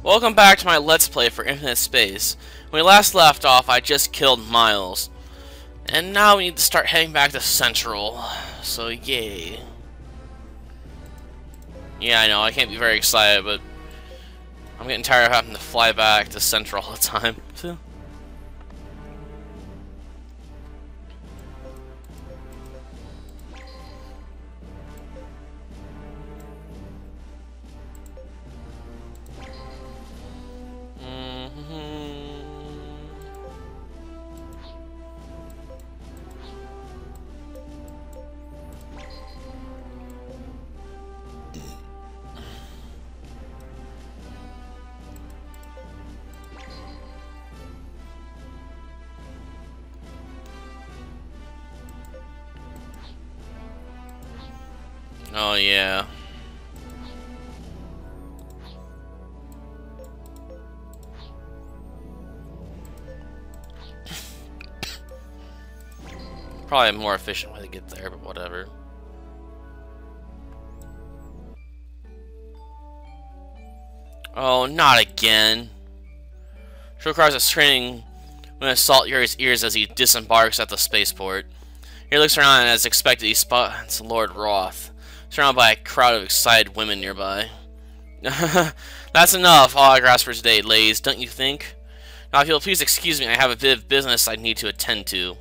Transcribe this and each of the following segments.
Welcome back to my Let's Play for Infinite Space. When we last left off, I just killed Miles. And now we need to start heading back to Central. So, yay. Yeah, I know, I can't be very excited, but I'm getting tired of having to fly back to Central all the time. Oh, yeah. Probably a more efficient way to get there, but whatever. Oh, not again. She requires a screening when assault Yuri's ears as he disembarks at the spaceport. He looks around and, as expected, he spots Lord Roth, surrounded by a crowd of excited women nearby. That's enough autographs for today, ladies, don't you think? Now, if you'll please excuse me, I have a bit of business I need to attend to.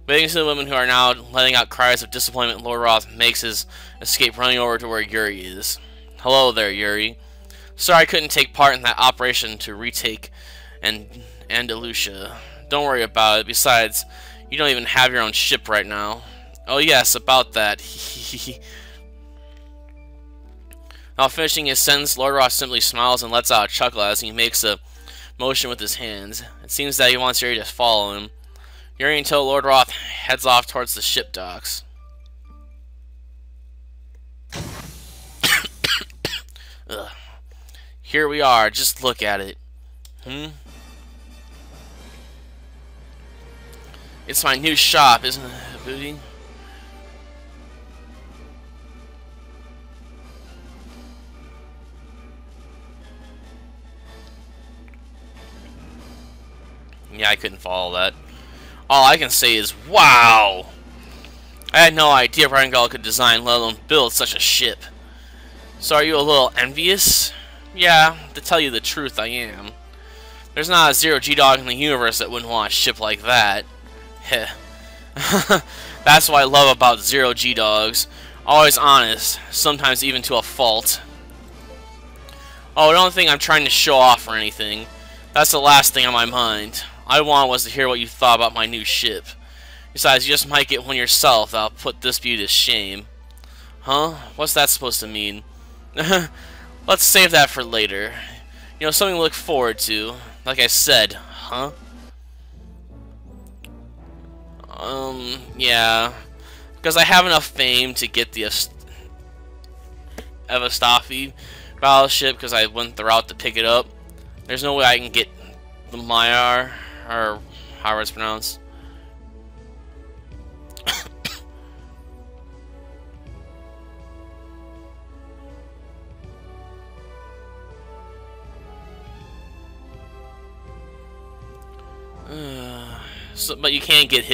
Waiting to the women who are now letting out cries of disappointment, Lord Roth makes his escape, running over to where Yuri is. Hello there, Yuri. Sorry I couldn't take part in that operation to retake Andalusia. Don't worry about it. Besides, you don't even have your own ship right now. Oh yes, about that. While finishing his sentence, Lord Roth simply smiles and lets out a chuckle as he makes a motion with his hands. It seems that he wants Yuri to follow him. Yuri until Lord Roth heads off towards the ship docks. Ugh. Here we are, just look at it. It's my new shop, isn't it, Booty? Yeah, I couldn't follow that. All I can say is, wow! I had no idea Rangel could design, let alone build such a ship. So are you a little envious? Yeah, to tell you the truth, I am. There's not a zero G-Dog in the universe that wouldn't want a ship like that. Heh. That's what I love about zero G-Dogs. Always honest, sometimes even to a fault. Oh, don't think I'm trying to show off or anything. That's the last thing on my mind. All I wanted was to hear what you thought about my new ship. Besides, you just might get one yourself that'll put this beauty to shame. Huh? What's that supposed to mean? Let's save that for later. You know, something to look forward to. Like I said, huh? Yeah. Because I have enough fame to get the Evastafi battleship, because I went the route to pick it up. There's no way I can get the Maiar, or however it's pronounced. But you can't get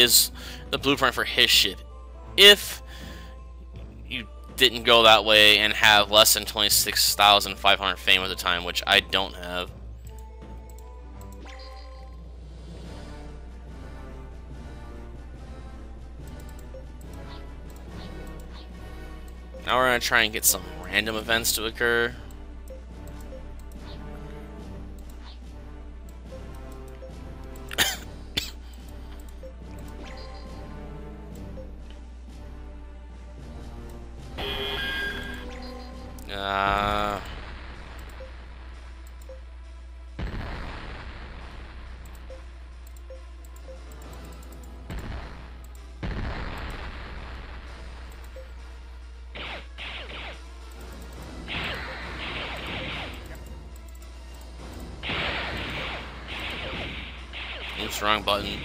the blueprint for his ship if you didn't go that way and have less than 26,500 fame at the time, which I don't have. Now we're gonna try and get some random events to occur. Oops, wrong button.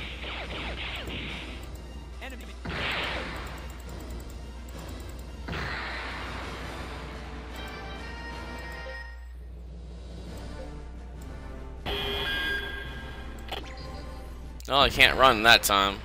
Oh, I can't run that time.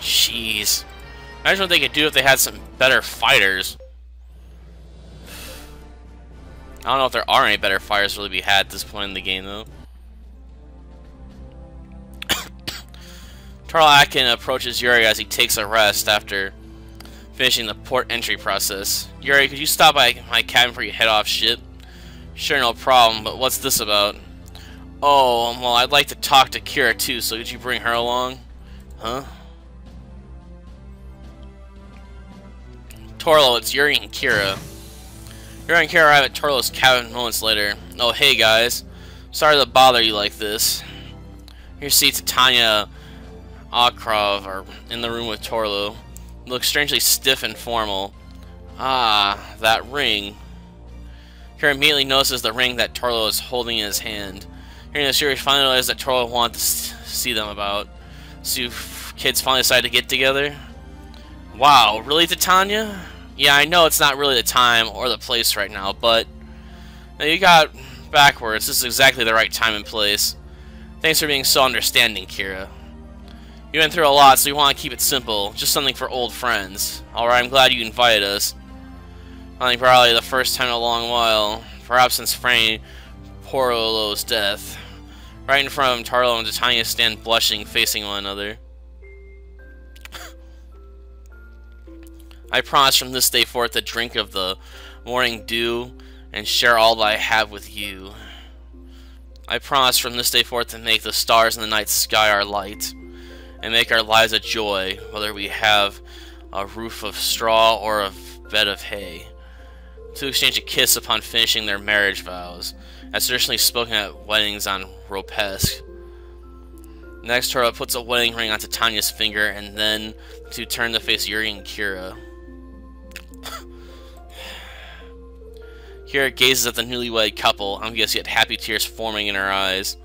Jeez. Imagine what they could do if they had some better fighters. I don't know if there are any better fighters really be had at this point in the game, though. Tarlakin approaches Yuri as he takes a rest after finishing the port entry process. Yuri, could you stop by my cabin before you head off ship? Sure, no problem, but what's this about? Oh, well, I'd like to talk to Kira too, so could you bring her along? Huh? Torlo, it's Yuri and Kira. Yuri and Kira arrive at Torlo's cabin moments later. Oh, hey guys. Sorry to bother you like this. Here seats Tanya Akrov are in the room with Torlo. He looks strangely stiff and formal. Ah, that ring. Kira immediately notices the ring that Torlo is holding in his hand. Hearing this, Yuri finally realizes that Torlo wanted to see them about. So you kids finally decided to get together? Wow, really, Titania? Yeah, I know it's not really the time or the place right now, but you got backwards. This is exactly the right time and place. Thanks for being so understanding, Kira. You went through a lot, so we want to keep it simple. Just something for old friends. Alright, I'm glad you invited us. I think probably the first time in a long while. Perhaps since Franny Porolo's death. Right in front of him, Tarlo and Titania stand blushing, facing one another. I promise from this day forth to drink of the morning dew and share all that I have with you. I promise from this day forth to make the stars in the night sky our light and make our lives a joy, whether we have a roof of straw or a bed of hay. To exchange a kiss upon finishing their marriage vows, as traditionally spoken at weddings on Ropesque. Next, Tora puts a wedding ring onto Tanya's finger, and then to turn to face Yuri and Kira. Kira gazes at the newlywed couple, I'm guessing yet happy tears forming in her eyes.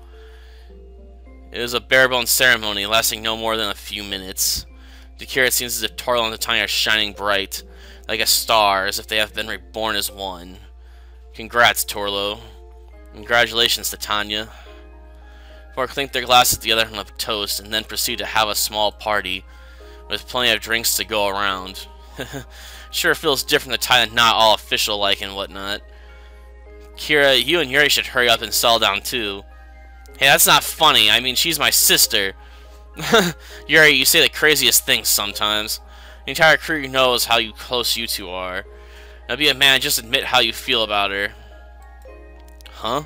It was a bare-bones ceremony, lasting no more than a few minutes. To Kira, it seems as if Torlo and Titania are shining bright, like a star, as if they have been reborn as one. Congrats, Torlo. Congratulations, Titania. Four clink their glasses together on a toast, and then proceed to have a small party, with plenty of drinks to go around. Sure feels different to tie a knot all official-like and whatnot. Kira, you and Yuri should hurry up and settle down too. Hey, that's not funny. I mean, she's my sister. Yuri, you say the craziest things sometimes. The entire crew knows how close you two are. Now be a man, just admit how you feel about her. Huh?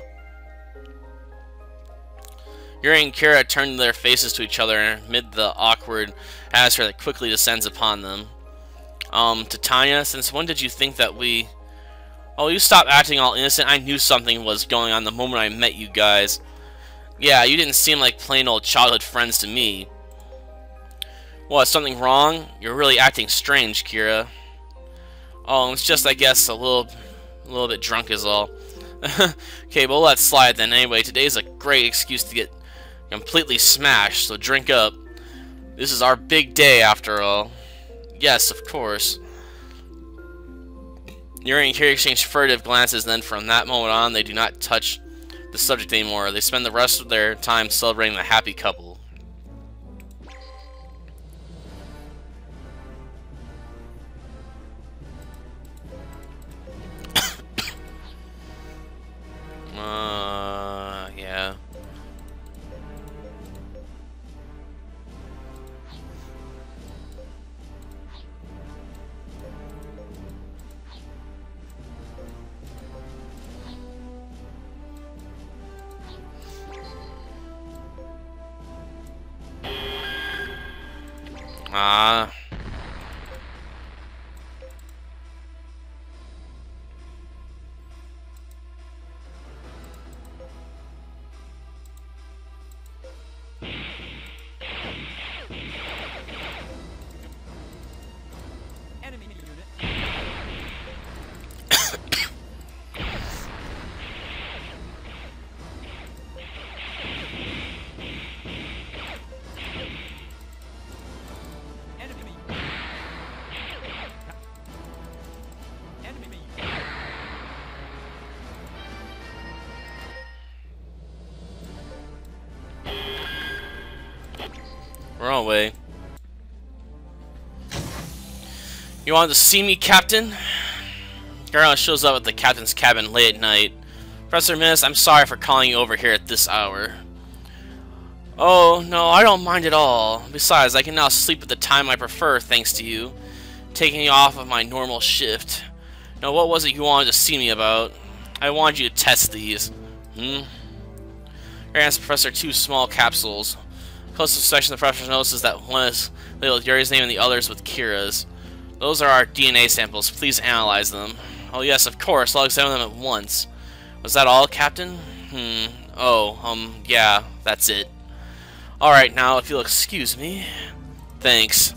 Yuri and Kira turn their faces to each other amid the awkward atmosphere that quickly descends upon them. Titania, since when did you think that we... Oh, you stop acting all innocent. I knew something was going on the moment I met you guys. Yeah, you didn't seem like plain old childhood friends to me. What, something wrong? You're really acting strange, Kira. Oh, it's just, I guess, a little bit drunk is all. Okay, but we'll let slide then. Anyway, today's a great excuse to get completely smashed, so drink up. This is our big day, after all. Yes, of course. Yuri and Kira exchange furtive glances, and then from that moment on, they do not touch the subject anymore. They spend the rest of their time celebrating the happy couple. Yeah. We're on our way. You wanted to see me, Captain? Girl shows up at the captain's cabin late at night. Professor Miss, I'm sorry for calling you over here at this hour. Oh, no, I don't mind at all. Besides, I can now sleep at the time I prefer thanks to you, taking you off of my normal shift. Now, what was it you wanted to see me about? I wanted you to test these. Your hands, Professor, 2 small capsules. Close inspection, the professor notices that one is labeled with Yuri's name and the other is with Kira's. Those are our DNA samples. Please analyze them. Oh yes, of course. I'll examine them at once. Was that all, Captain? Oh, yeah, that's it. Alright, now, if you'll excuse me. Thanks.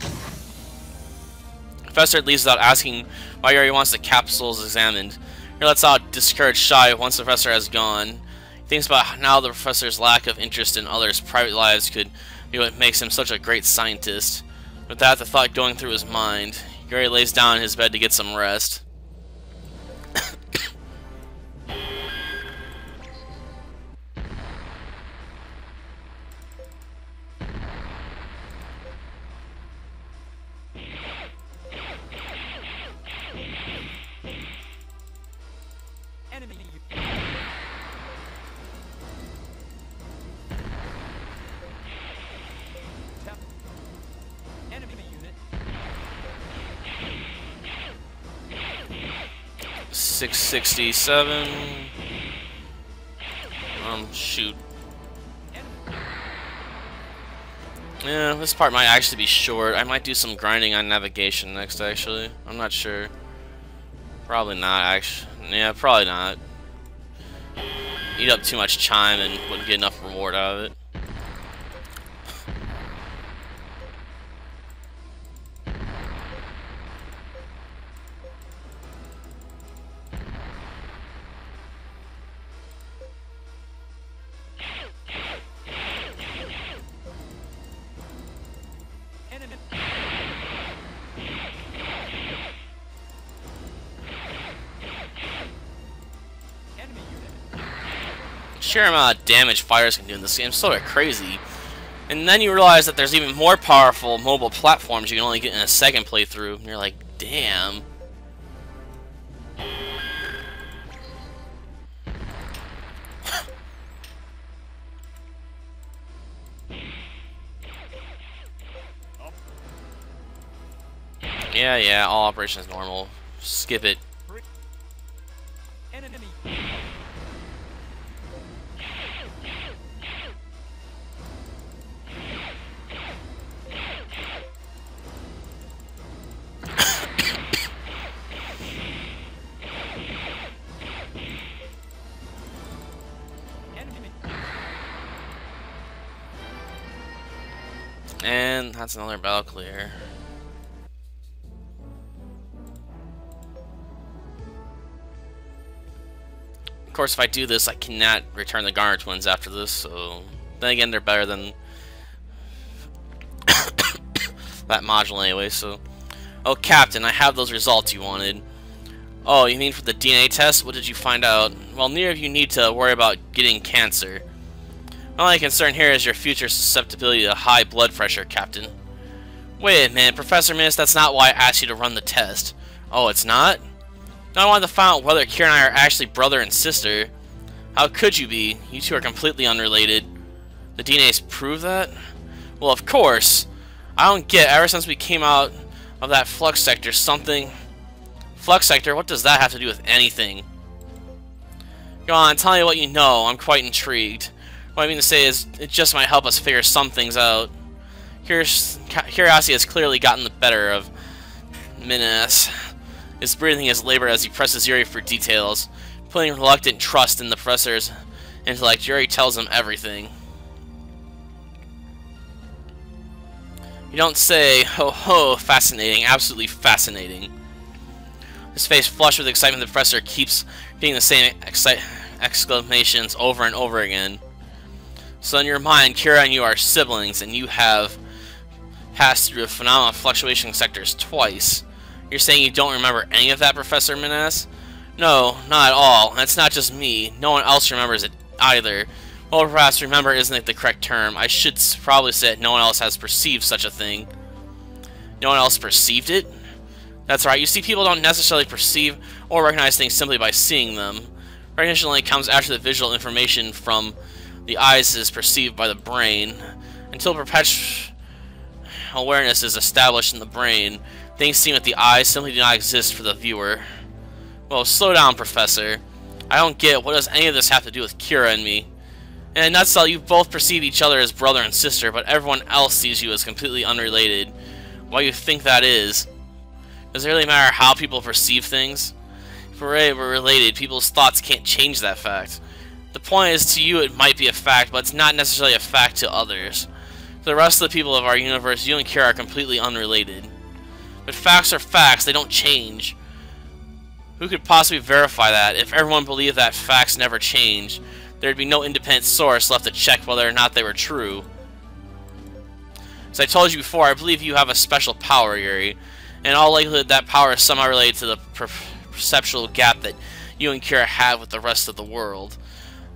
Professor leaves without asking why Yuri wants the capsules examined. He lets out discouraged shy once the professor has gone. He thinks about how the professor's lack of interest in others' private lives could be what makes him such a great scientist. With that, the thought going through his mind, Yuri lays down in his bed to get some rest. Enemy unit. 667. Shoot. Yeah, this part might actually be short. I might do some grinding on navigation next, actually. I'm not sure. Probably not, actually. Yeah, probably not. Eat up too much chime and wouldn't get enough reward out of it. Sheer amount of damage fighters can do in this game is sort of crazy. And then you realize that there's even more powerful mobile platforms you can only get in a second playthrough. And you're like, damn. Yeah, all operations normal. Skip it. Enemy. And that's another battle clear. Of course, if I do this, I cannot return the Garner twins after this, so... Then again, they're better than... that module anyway, so... Oh, Captain, I have those results you wanted. Oh, you mean for the DNA test? What did you find out? Well, neither of you need to worry about getting cancer. My only concern here is your future susceptibility to high blood pressure, Captain. Wait a minute, Professor Miss, that's not why I asked you to run the test. Oh, it's not? No, I wanted to find out whether Kira and I are actually brother and sister. How could you be? You two are completely unrelated. The DNA's prove that? Well, of course. I don't get, ever since we came out of that flux sector, something... Flux sector? What does that have to do with anything? Go on, tell me what you know. I'm quite intrigued. What I mean to say is, it just might help us figure some things out. Curiosity has clearly gotten the better of Minas. His breathing is labored as he presses Yuri for details. Putting reluctant trust in the professor's intellect, Yuri tells him everything. You don't say, ho ho, fascinating, absolutely fascinating. His face flushed with excitement, the professor keeps repeating the same exclamations over and over again. So in your mind, Kira and you are siblings, and you have passed through a phenomenal fluctuation sectors twice. You're saying you don't remember any of that, Professor Minas? No, not at all. And it's not just me. No one else remembers it either. Well, perhaps remember isn't the correct term. I should probably say that no one else has perceived such a thing. No one else perceived it? That's right. You see, people don't necessarily perceive or recognize things simply by seeing them. Recognition only comes after the visual information from the eyes is perceived by the brain. Until perpetual awareness is established in the brain, things seen with the eyes simply do not exist for the viewer. Well, slow down, Professor. I don't get what does any of this have to do with Kira and me. In a nutshell, you both perceive each other as brother and sister, but everyone else sees you as completely unrelated. Why do you think that is? Does it really matter how people perceive things? If we're related, people's thoughts can't change that fact. The point is, to you it might be a fact, but it's not necessarily a fact to others. For the rest of the people of our universe, you and Kira are completely unrelated. But facts are facts, they don't change. Who could possibly verify that? If everyone believed that facts never change, there'd be no independent source left to check whether or not they were true. As I told you before, I believe you have a special power, Yuri. In all likelihood, that power is somehow related to the perceptual gap that you and Kira have with the rest of the world.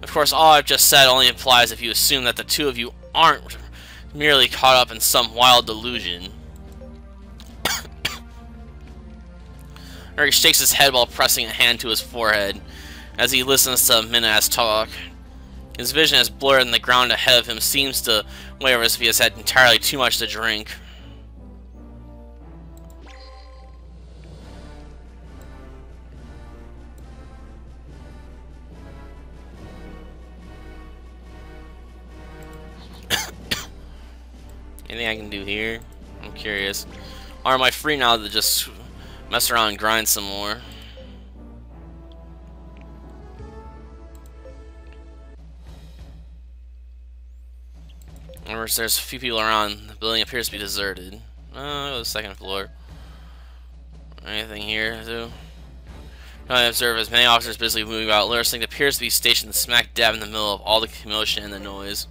Of course, all I've just said only implies if you assume that the two of you aren't merely caught up in some wild delusion. Yuri shakes his head while pressing a hand to his forehead as he listens to Minaz talk. His vision is blurred and the ground ahead of him seems to waver as if he has had entirely too much to drink. Anything I can do here? I'm curious. Or am I free now to just mess around and grind some more? There's a few people around. The building appears to be deserted. Oh, the second floor. Anything here, too? I observe as many officers busily moving about. Lirsing appears to be stationed smack dab in the middle of all the commotion and the noise.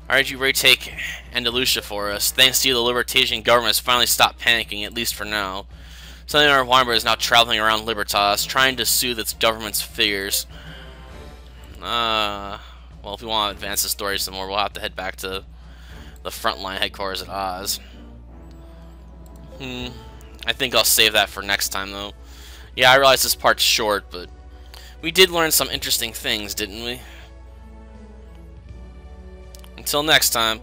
Alright, you retake Andalusia for us. Thanks to you, the Libertasian government has finally stopped panicking, at least for now. Senator Weinberg is now traveling around Libertas, trying to soothe its government's fears. Well, if we want to advance the story some more, we'll have to head back to the frontline headquarters at Oz. I think I'll save that for next time, though. Yeah, I realize this part's short, but we did learn some interesting things, didn't we? Until next time.